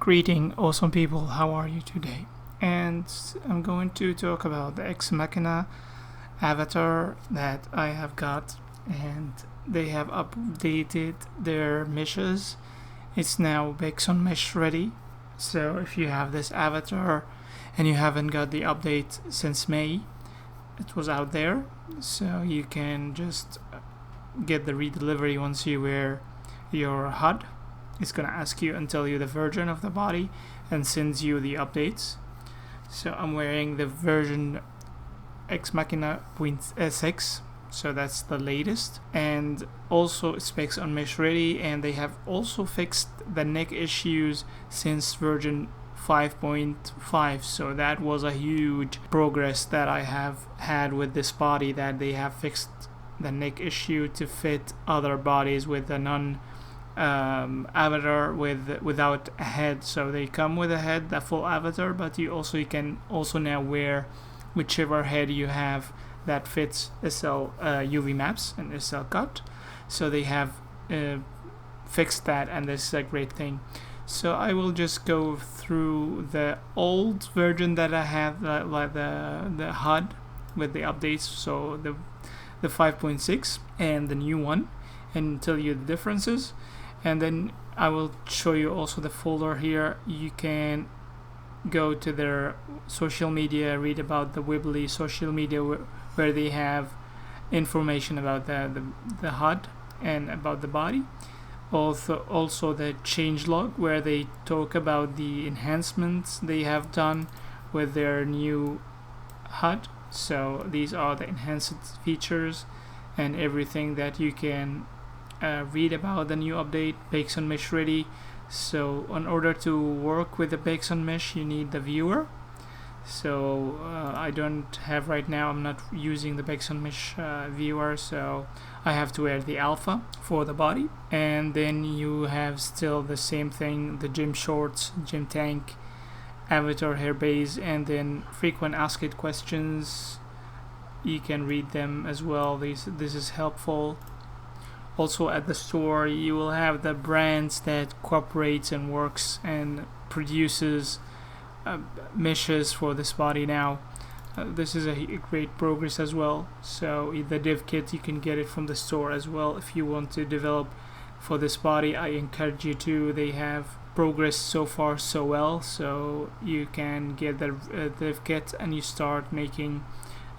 Greeting, awesome people, how are you today? And I'm going to talk about the Exmachina avatar that I have got, and they have updated their meshes. It's now Bexon mesh ready. So if you have this avatar and you haven't got the update since May, it was out there, so you can just get the redelivery once you wear your HUD. It's gonna ask you and tell you the version of the body and sends you the updates. So I'm wearing the version Exmachina 0.6, so that's the latest, and also specs on mesh ready, and they have also fixed the neck issues since version 5.5. so that was a huge progress that I have had with this body, that they have fixed the neck issue to fit other bodies with a non avatar without a head. So they come with a head, the full avatar, but you can also now wear whichever head you have that fits SL UV maps and SL cut. So they have fixed that, and this is a great thing. So I will just go through the old version that I have, like the HUD with the updates, so the 5.6 and the new one, and tell you the differences. And then I will show you also the folder here. You can go to their social media, read about the Wibbly social media where they have information about the HUD and about the body. Also the changelog, where they talk about the enhancements they have done with their new HUD. So these are the enhanced features and everything that you can read about the new update, Bexon mesh ready. So in order to work with the Bexon mesh, you need the viewer. So I don't have right now, I'm not using the Bexon mesh viewer, so I have to wear the alpha for the body. And then you have still the same thing, the gym shorts, gym tank, avatar hair base, and then frequent asked questions. You can read them as well. This is helpful. Also at the store you will have the brands that cooperates and works and produces meshes for this body now. This is a great progress as well. So the dev kit, you can get it from the store as well if you want to develop for this body. I encourage you to. They have progressed so far so well, so you can get the dev kit and you start making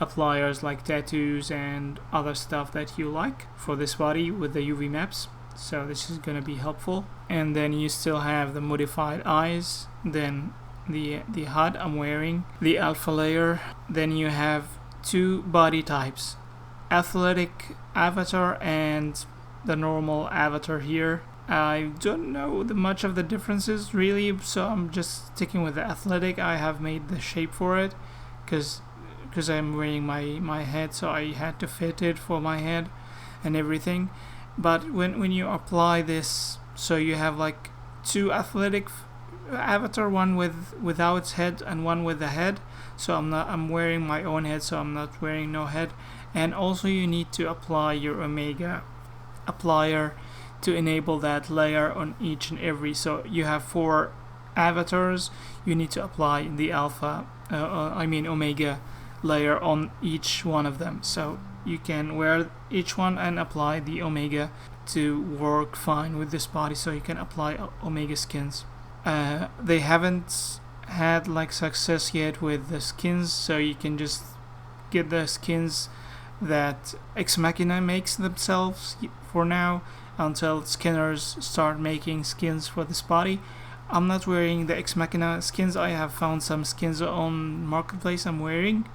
appliers like tattoos and other stuff that you like for this body with the UV maps. So this is going to be helpful. And then you still have the modified eyes, then the HUD I'm wearing, the alpha layer. Then you have two body types, athletic avatar and the normal avatar here. I don't know much of the differences really, so I'm just sticking with the athletic. I have made the shape for it because I'm wearing my head, so I had to fit it for my head and everything. But when you apply this, so you have like two athletic avatar, one without its head and one with the head. So I'm wearing my own head, so I'm not wearing no head. And also you need to apply your Omega applier to enable that layer on each and every. So you have 4 avatars, you need to apply the alpha Omega layer on each one of them. So you can wear each one and apply the Omega to work fine with this body, so you can apply Omega skins. They haven't had like success yet with the skins, so you can just get the skins that Exmachina makes themselves for now until skinners start making skins for this body. I'm not wearing the Exmachina skins. I have found some skins on Marketplace I'm wearing,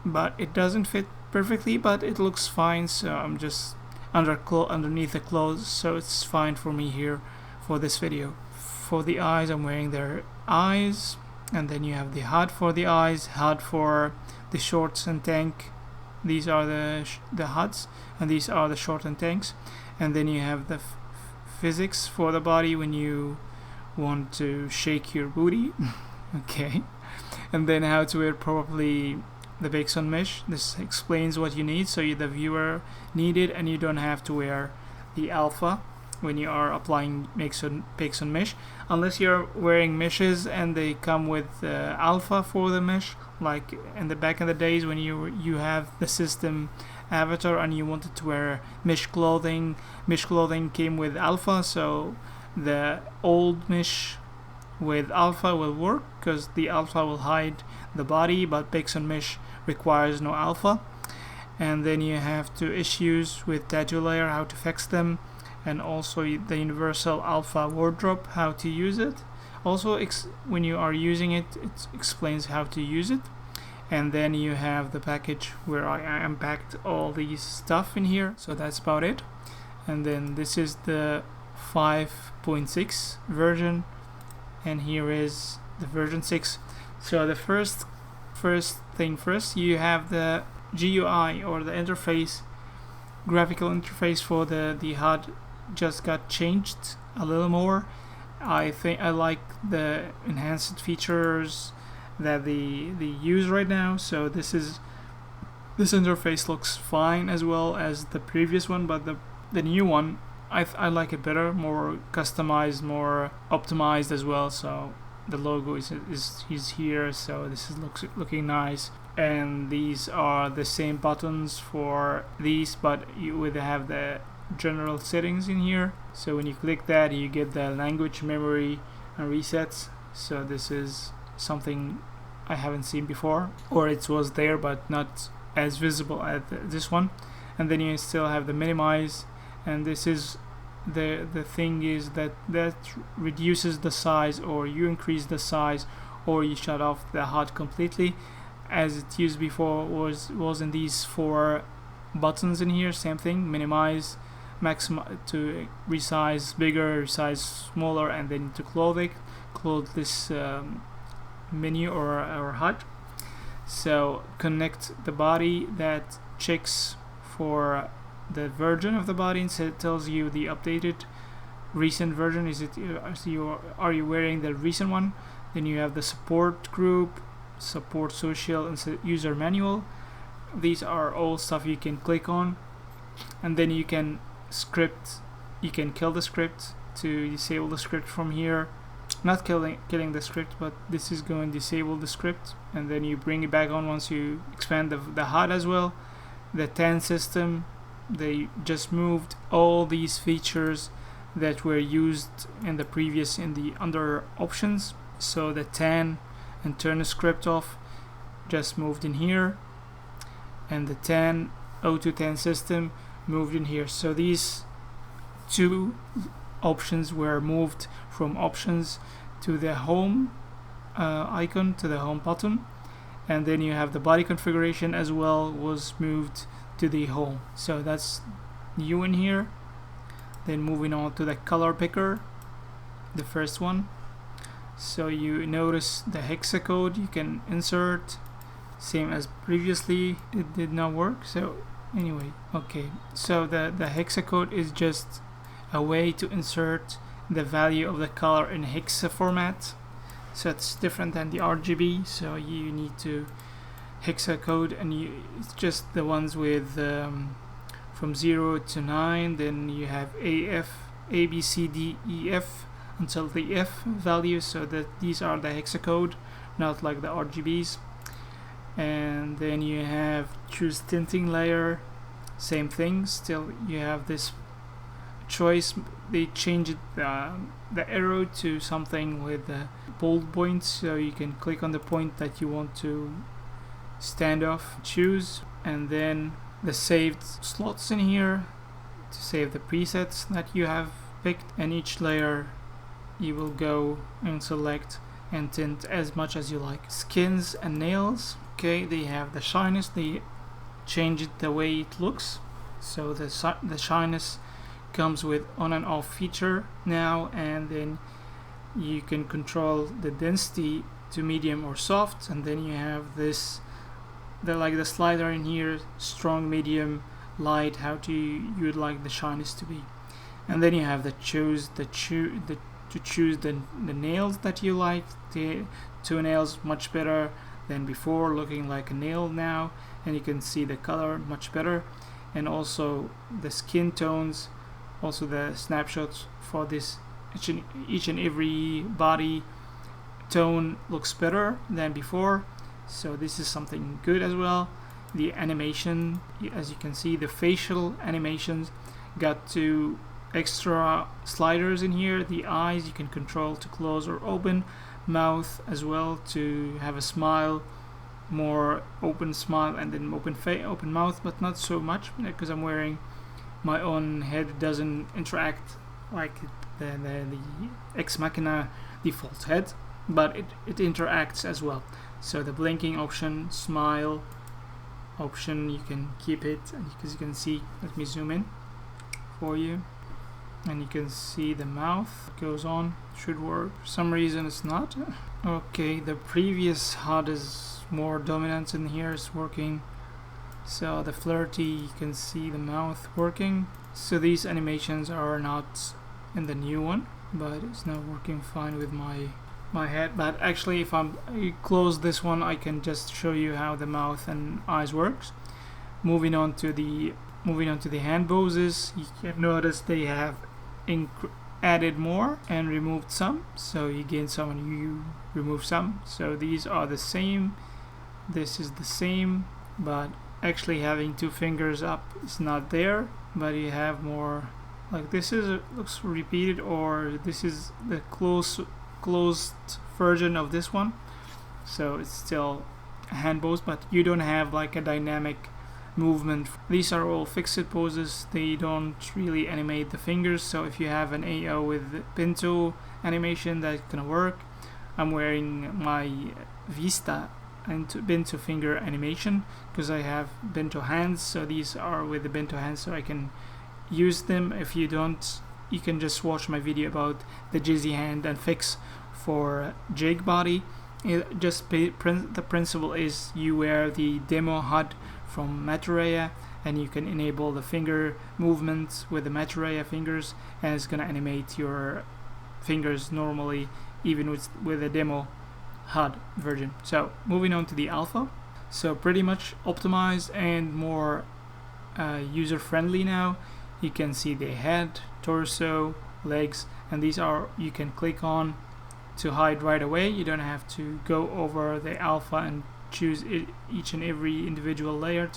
but it doesn't fit perfectly, but it looks fine, so I'm just underneath the clothes, so it's fine for me here for this video. For the eyes, I'm wearing their eyes, and then you have the HUD for the eyes, HUD for the shorts and tank. These are the HUDs, and these are the short and tanks. And then you have the physics for the body when you want to shake your booty. Okay. And then how to wear properly the Bexon mesh. This explains what you need, so the viewer need it and you don't have to wear the alpha. when you are applying pics on mesh, unless you're wearing meshes and they come with alpha for the mesh, like in the back in the days when you have the system avatar and you wanted to wear mesh clothing. Mesh clothing came with alpha, so the old mesh with alpha will work because the alpha will hide the body, but pics on mesh requires no alpha. And then you have two issues with tattoo layer, how to fix them, and also the universal alpha wardrobe, how to use it. Also when you are using it, it explains how to use it. And then you have the package where I unpacked all these stuff in here, so that's about it. And then this is the 5.6 version, and here is the version 6. So the first thing first, you have the GUI or the interface, graphical interface for the HUD just got changed a little more. I think I like the enhanced features that they use right now. So this interface looks fine as well as the previous one, but the new one I like it better, more customized, more optimized as well. So the logo is here, so this is looking nice. And these are the same buttons for these, but you would have the general settings in here. So when you click that, you get the language, memory, and resets. So this is something I haven't seen before, or it was there but not as visible as this one. And then you still have the minimize, and this is the thing is that reduces the size, or you increase the size, or you shut off the HUD completely, as it used before was in these 4 buttons in here. Same thing, minimize, maximize to resize bigger, resize smaller, and then to close this menu or HUD. So connect the body, that checks for the version of the body, and so it tells you the updated recent version. Are you wearing the recent one? Then you have the support group, support social, and user manual. These are all stuff you can click on, and then you can kill the script to disable the script from here. Not killing the script, but this is going to disable the script, and then you bring it back on once you expand the HUD as well. The TAN system, they just moved all these features that were used in the previous under options. So the TAN and turn the script off just moved in here, and the TAN auto TAN system moved in here. So these 2 options were moved from options to the home icon, to the home button. And then you have the body configuration as well, was moved to the home. So that's new in here. Then moving on to the color picker, the first one. So you notice the hexacode you can insert, same as previously. It did not work, so anyway, okay. So the hexacode is just a way to insert the value of the color in hexa format. So it's different than the RGB, so you need to hexacode, and it's just the ones with from 0 to 9. Then you have A, B, C, D, E, F until the F value, so that these are the hexacode, not like the RGBs. And then you have choose tinting layer, same thing, still you have this choice. They changed the arrow to something with bold points, so you can click on the point that you want to stand off, choose, and then the saved slots in here to save the presets that you have picked. And each layer you will go and select and tint as much as you like. Skins and nails, okay, they have the shyness, they changed the way it looks. So the shyness comes with on and off feature now, and then you can control the density to medium or soft. And then you have this the slider in here, strong, medium, light, how you would like the shyness to be. And then you have to choose the nails that you like. The 2 nails much better than before, looking like a nail now, and you can see the color much better. And also the skin tones Also the snapshots for this each and every body tone looks better than before, so this is something good as well. The animation, as you can see, the facial animations got 2 extra sliders in here. The eyes you can control to close or open, mouth as well to have a smile, more open smile, and then open mouth, but not so much because I'm wearing my own head. Doesn't interact like the Exmachina default head, but it interacts as well. So the blinking option, smile option, you can keep it, and as you can see, let me zoom in for you, and you can see the mouth goes on. Should work. For some reason it's not. Okay, the previous HUD is more dominant in here, it's working. So the flirty, you can see the mouth working. So these animations are not in the new one, but it's now working fine with my head. But actually, if I close this one, I can just show you how the mouth and eyes works. Moving on to the hand poses, you can notice they have added more and removed some. So you gain some and you remove some. So these are the same. This is the same, but actually having 2 fingers up is not there. But you have more. Like this looks repeated, or this is the closed version of this one. So it's still a hand pose, but you don't have like a dynamic movement. These are all fixed poses. They don't really animate the fingers. So if you have an AO with bento animation, that's gonna work. I'm wearing my Vista and bento finger animation because I have bento hands. So these are with the bento hands, so I can use them. If you don't, you can just watch my video about the Jizzy hand and fix for jig body. The principle is you wear the demo HUD from Maturea, and you can enable the finger movements with the Maturea fingers, and it's gonna animate your fingers normally, even with the demo HUD version. So moving on to the alpha, so pretty much optimized and more user-friendly now. You can see the head, torso, legs, and these are, you can click on to hide right away. You don't have to go over the alpha and choose each and every individual layer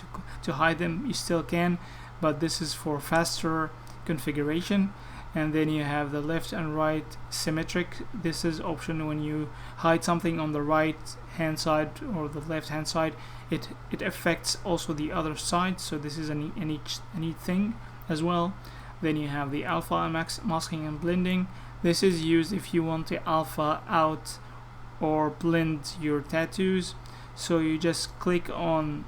to hide them. You still can, but this is for faster configuration. And then you have the left and right symmetric. This is option when you hide something on the right hand side or the left hand side, it affects also the other side. So this is a neat thing as well. Then you have the alpha and masking and blending. This is used if you want to alpha out or blend your tattoos. So you just click on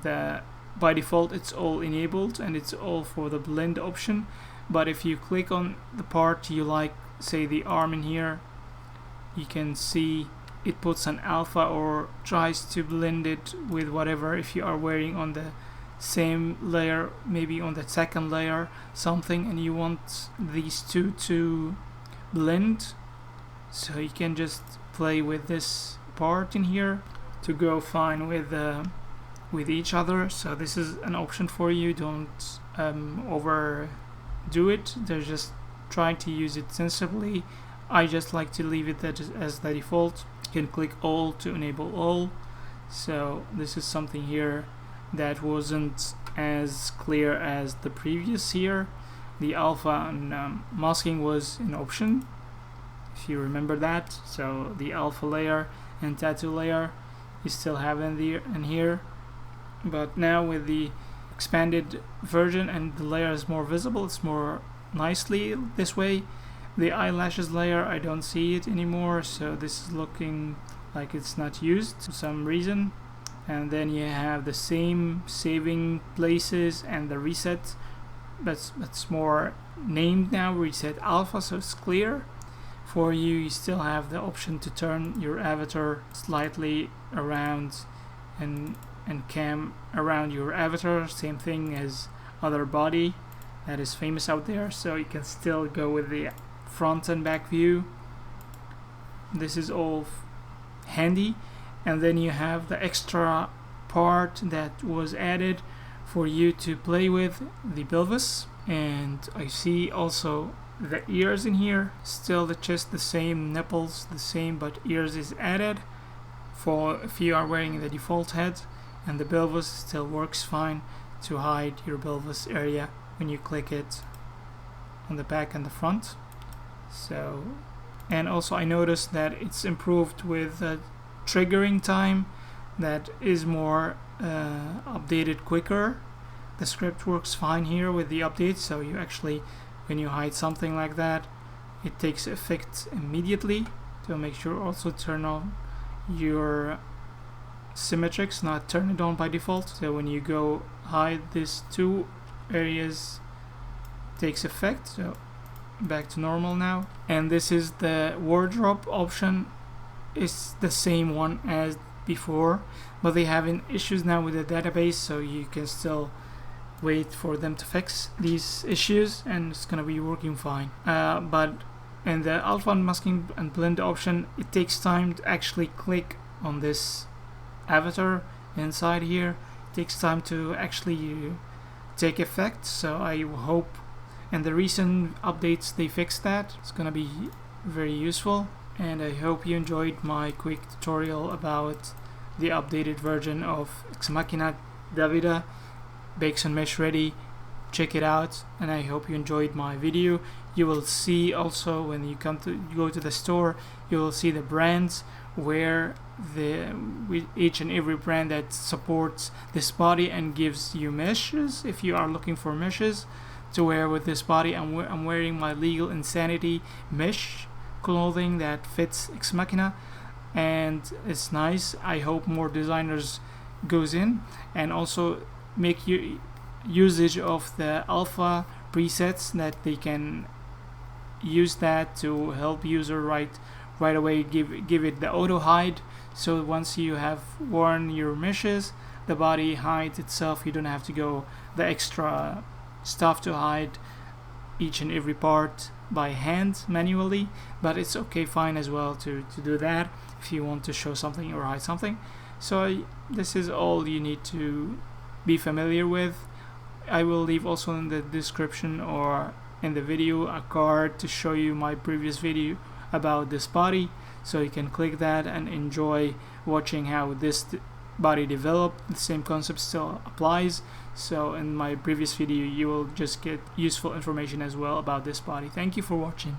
the, by default it's all enabled and it's all for the blend option. But if you click on the part you like, say the arm in here, you can see it puts an alpha or tries to blend it with whatever. If you are wearing on the same layer, maybe on the second layer something, and you want these two to blend, so you can just play with this part in here to go fine with each other. So this is an option for you. Don't overdo it. They're just trying to use it sensibly. I just like to leave it as the default. You can click all to enable all. So this is something here that wasn't as clear as the previous here. The alpha and masking was an option, if you remember that. So the alpha layer and tattoo layer you still have in here, but now with the expanded version and the layer is more visible, it's more nicely this way. The eyelashes layer, I don't see it anymore, so this is looking like it's not used for some reason. And then you have the same saving places and the reset, that's more named now, reset alpha, so it's clear for you. You still have the option to turn your avatar slightly around and cam around your avatar, same thing as other body that is famous out there. So you can still go with the front and back view. This is all handy. And then you have the extra part that was added for you to play with, the pelvis. And I see also the ears in here, still the chest the same, nipples the same, but ears is added for if you are wearing the default head. And the pelvis still works fine to hide your pelvis area when you click it on the back and the front. So, and also I noticed that it's improved with triggering time, that is more updated quicker. The script works fine here with the update, so you actually, when you hide something like that, it takes effect immediately. To make sure also turn on your symmetrics, not turn it on by default. So when you go hide these two areas, it takes effect. So back to normal now. And this is the wardrobe option, is the same one as before, but they having issues now with the database, so you can still wait for them to fix these issues and it's gonna be working fine. But in the alpha masking and blend option, it takes time to actually click on this avatar inside here. It takes time to actually take effect, so I hope in the recent updates they fixed that. It's gonna be very useful, and I hope you enjoyed my quick tutorial about the updated version of Exmachina Davide. Bakes and Mesh ready, check it out, and I hope you enjoyed my video. You will see also when you go to the store, you will see the brands where with each and every brand that supports this body and gives you meshes if you are looking for meshes to wear with this body. I'm wearing my Legal Insanity mesh clothing that fits Exmachina, and it's nice. I hope more designers goes in and also make usage of the alpha presets, that they can use that to help user right away, give it the auto hide, so once you have worn your meshes, the body hides itself. You don't have to go the extra stuff to hide each and every part by hand manually, but it's okay, fine as well to do that if you want to show something or hide something. So this is all you need to be familiar with. I will leave also in the description or in the video a card to show you my previous video about this body, so you can click that and enjoy watching how this body developed. The same concept still applies, so in my previous video you will just get useful information as well about this body. Thank you for watching.